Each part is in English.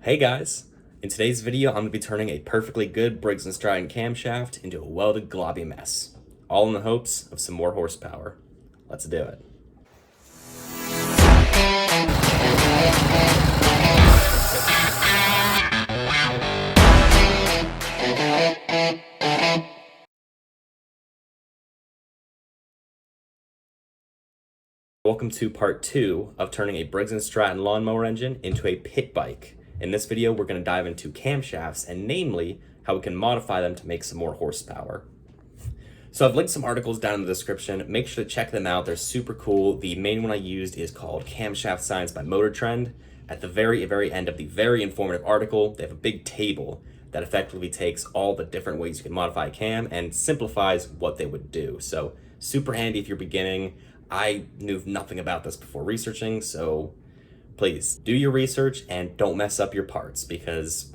Hey guys! In today's video, I'm going to be turning a perfectly good Briggs & Stratton camshaft into a welded globby mess, all in the hopes of some more horsepower. Let's do it. Welcome to part 2 of turning a Briggs & Stratton lawnmower engine into a pit bike. In this video, we're going to dive into camshafts and namely how we can modify them to make some more horsepower. So I've linked some articles down in the description. Make sure to check them out. They're super cool. The main one I used is called Camshaft Science by Motor Trend. At the very end of the very informative article, they have a big table that effectively takes all the different ways you can modify a cam and simplifies what they would do. So super handy if you're beginning. I knew nothing about this before researching, so please do your research and don't mess up your parts because,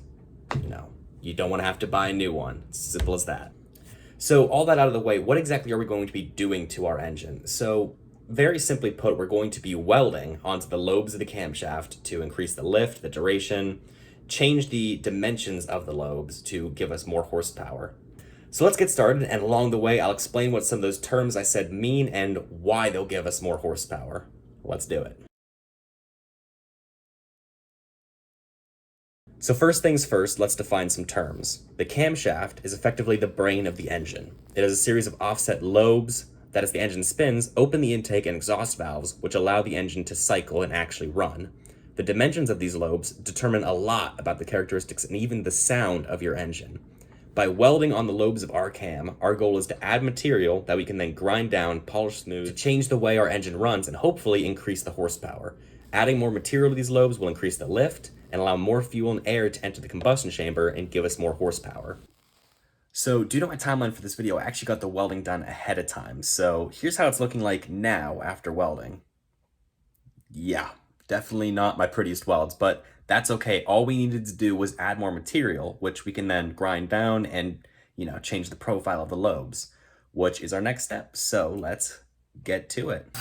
you don't want to have to buy a new one. It's simple as that. So all that out of the way, what exactly are we going to be doing to our engine? So very simply put, we're going to be welding onto the lobes of the camshaft to increase the lift, the duration, change the dimensions of the lobes to give us more horsepower. So let's get started, and along the way, I'll explain what some of those terms I said mean and why they'll give us more horsepower. Let's do it. So first things first, let's define some terms. The camshaft is effectively the brain of the engine. It has a series of offset lobes that, as the engine spins, open the intake and exhaust valves, which allow the engine to cycle and actually run. The dimensions of these lobes determine a lot about the characteristics and even the sound of your engine. By welding on the lobes of our cam, our goal is to add material that we can then grind down, polish smooth, to change the way our engine runs and hopefully increase the horsepower. Adding more material to these lobes will increase the lift and allow more fuel and air to enter the combustion chamber and give us more horsepower. So due to my timeline for this video, I actually got the welding done ahead of time. So here's how it's looking like now after welding. Yeah, definitely not my prettiest welds, but that's okay. All we needed to do was add more material, which we can then grind down and, change the profile of the lobes, which is our next step. So let's get to it.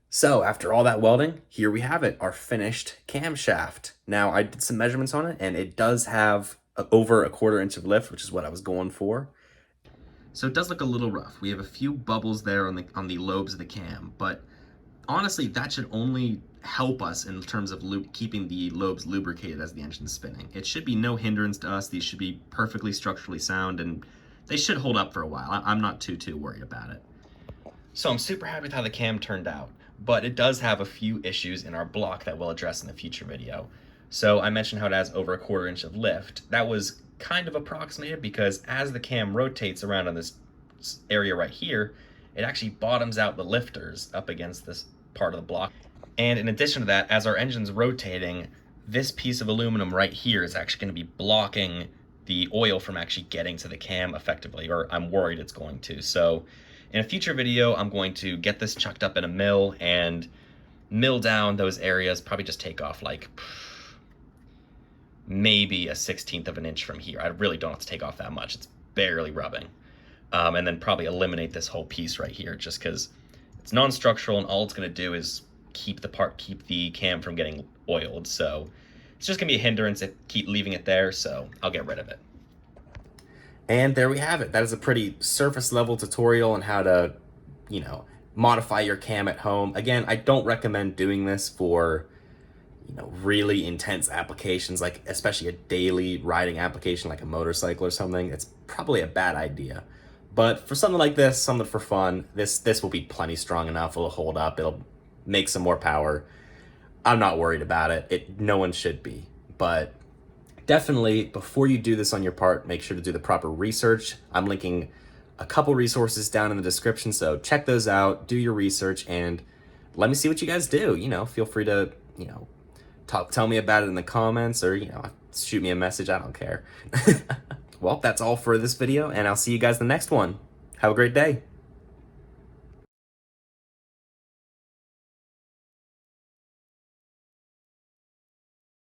So after all that welding, here we have it, our finished camshaft. Now I did some measurements on it and it does have over a 1/4 inch of lift, which is what I was going for. So it does look a little rough. We have a few bubbles there on the lobes of the cam, but honestly, that should only help us in terms of keeping the lobes lubricated as the engine's spinning. It should be no hindrance to us. These should be perfectly structurally sound and they should hold up for a while. I'm not too worried about it. So I'm super happy with how the cam turned out, but it does have a few issues in our block that we'll address in a future video. So I mentioned how it has over a 1/4 inch of lift. That was kind of approximated because as the cam rotates around on this area right here, it actually bottoms out the lifters up against this part of the block. And in addition to that, as our engine's rotating, this piece of aluminum right here is actually going to be blocking the oil from actually getting to the cam effectively, or I'm worried it's going to. So in a future video, I'm going to get this chucked up in a mill and mill down those areas, probably just take off like maybe a 1/16 of an inch from here. I really don't have to take off that much. It's barely rubbing. And then probably eliminate this whole piece right here just because it's non-structural and all it's going to do is keep the cam from getting oiled. So it's just going to be a hindrance if keep leaving it there, so I'll get rid of it. And there we have it. That is a pretty surface level tutorial on how to, modify your cam at home. Again, I don't recommend doing this for, really intense applications, like especially a daily riding application like a motorcycle or something. It's probably a bad idea. But for something like this, something for fun, this will be plenty strong enough. It'll hold up. It'll make some more power. I'm not worried about it. No one should be. But definitely, before you do this on your part, make sure to do the proper research. I'm linking a couple resources down in the description, so check those out, do your research, and let me see what you guys do. You know, feel free to, you know, tell me about it in the comments, or, you know, shoot me a message. I don't care. Well, that's all for this video, and I'll see you guys in the next one. Have a great day.